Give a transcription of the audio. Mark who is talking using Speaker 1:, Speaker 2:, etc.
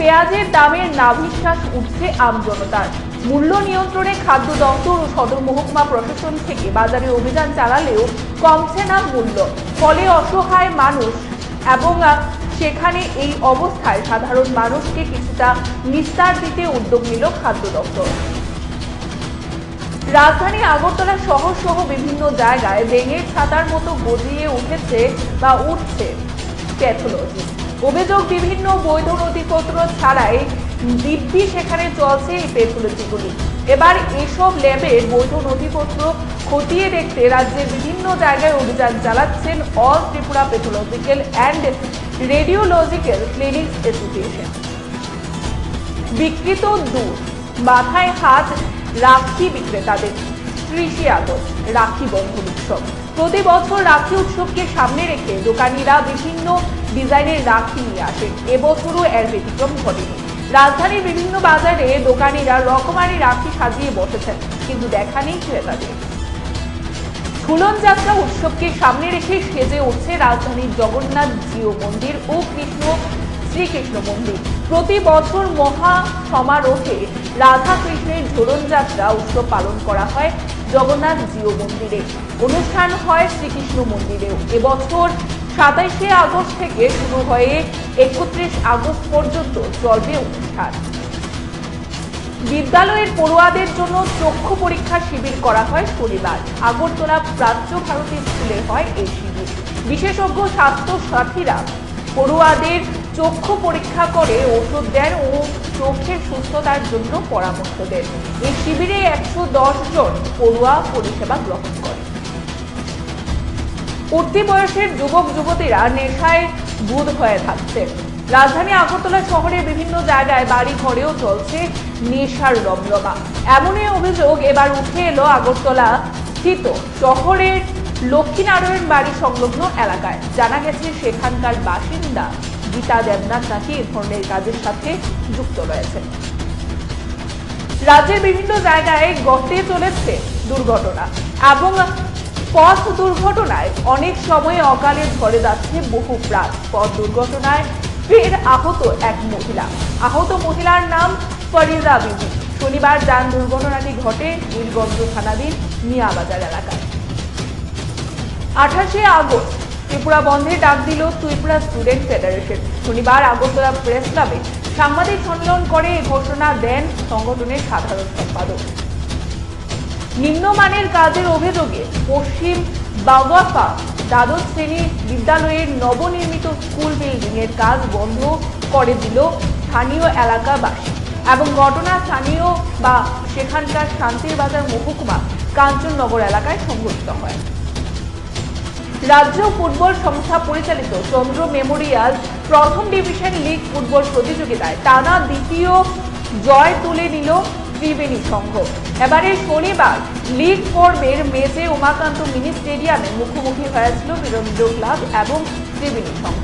Speaker 1: পেঁয়াজের দামের নাভিশ্বাস উঠছে আমজনতার। মূল্য নিয়ন্ত্রণে খাদ্য দপ্তর ও সদর মহকুমা প্রশাসন থেকে বাজারে অভিযান চালালেও কমছে না মূল্য। ফলে অসহায় মানুষ এবং সেখানে এই অবস্থায় সাধারণ মানুষকে কিছুটা নিস্তার দিতে উদ্যোগ নিল খাদ্য দপ্তর। রাজধানী আগরতলা শহর সহ বিভিন্ন জায়গায় ব্যাঙের ছাতার মতো গজিয়ে উঠছে প্যাথোলজি। অভিযোগ, বিভিন্ন বৈধ নথিপত্র ছাড়াই দিব্যি সেখানে চলছে এই প্যাথোলজিগুলি। এবার এসব ল্যাবের বৈধ নথিপত্র খতিয়ে দেখতে রাজ্যের বিভিন্ন জায়গায় অভিযান চালাচ্ছেন all Tripura pathological and radiological clinics association. বিকৃত দুধ, মাথায় হাত রাখি বিক্রেতাদের। 30 আগস্ট রাখি বন্ধন উৎসব। প্রতি বছর রাখি উৎসবকে সামনে রেখে দোকানিরা বিভিন্ন ডিজাইনের রাখি নিয়ে আসেন। এবছরও এর ব্যতিক্রম ঘটেনি। রাজধানীর বিভিন্ন বাজারে দোকানিরা রকমারি রাখি সাজিয়ে বসেছেন, কিন্তু দেখা নেই ক্রেতাদের। ঝুলন যাত্রা উৎসবকে সামনে রেখে সেজে উঠছে রাজধানীর জগন্নাথ জিও মন্দির ও শ্রীকৃষ্ণ মন্দির। প্রতি বছর মহা সমারোহে রাধা কৃষ্ণের ঝুলন যাত্রা উৎসব পালন করা হয় জগন্নাথ জিও মন্দিরে। অনুষ্ঠান হয় শ্রীকৃষ্ণ মন্দিরেও। এবছর 27শে আগস্ট থেকে শুরু হয়ে 31 আগস্ট পর্যন্ত চলবে অনুষ্ঠান। বিদ্যালয়ের পড়ুয়াদের জন্য চক্ষু পরীক্ষা শিবির করা হয় শনিবার। আগরতলা প্রাচ্য ভারতী স্কুলে হয় এই শিবির। বিশেষজ্ঞ স্বাস্থ্য সাথীরা পড়ুয়াদের চক্ষু পরীক্ষা করে ওষুধ দেন ও চোখের সুস্থতার জন্য পরামর্শ দেন। এই শিবিরে 110 জন পড়ুয়া পরিষেবা গ্রহণ করে। উঠতি বয়সের যুবক যুবতীরা নেশায় বুঁদ হয়ে থাকছে। রাজধানী আগরতলা শহরের বিভিন্ন জায়গায় বাড়ি ঘরেও চলছে নেশার রমরমা। এমনই অভিযোগ এবার উঠে এলো আগরতলা স্থিত শহরের লক্ষ্মীনারায়ণ বাড়ি সংলগ্ন এলাকায়। জানা গেছে সেখানকার বাসিন্দা গীতা দেবনাথ নাকি এ ধরনের কাজের সাথে যুক্ত রয়েছে। রাজ্যের বিভিন্ন জায়গায় ঘটতে চলেছে দুর্ঘটনা এবং পথ দুর্ঘটনায় অনেক সময় অকালে ঝরে যাচ্ছে বহু প্রাণ। পথ দুর্ঘটনায় ফের আহত এক মহিলা। আহত মহিলার নাম ফরিদা বিবি। শনিবার যান দুর্ঘটনাটি ঘটে নীলগঞ্জ থানাধীন মিয়াবাজার এলাকায়। 28শে আগস্ট ত্রিপুরা বন্ধে ডাক দিল ত্রিপুরা স্টুডেন্ট ফেডারেশন। শনিবার আগরতলা প্রেস ক্লাবে সাংবাদিক সম্মেলন করে এই ঘোষণা দেন সংগঠনের সাধারণ সম্পাদক। নিম্নমানের কাজের অভিযোগে পশ্চিম বাগাফা দ্বাদশ শ্রেণী বিদ্যালয়ের নবনির্মিত স্কুল বিল্ডিং এর কাজ বন্ধ করে দিল স্থানীয় এলাকাবাসী এবং ঘটনা স্থানীয় বা সেখানকার শান্তির বাজার মহকুমা কাঞ্চননগর এলাকায় সংঘটিত হয়। রাজ্য ফুটবল সংস্থা পরিচালিত চন্দ্র মেমোরিয়াল প্রথম ডিভিশন লিগ ফুটবল প্রতিযোগিতায় টানা দ্বিতীয় জয় তুলে নিল ত্রিবেণী সংঘ। এবারে শনিবার লিগ পর্বের ম্যাচে উমাকান্ত মিনি স্টেডিয়ামে মুখোমুখি হয়েছিল বীরেন্দ্র ক্লাব এবং ত্রিবেণী সংঘ।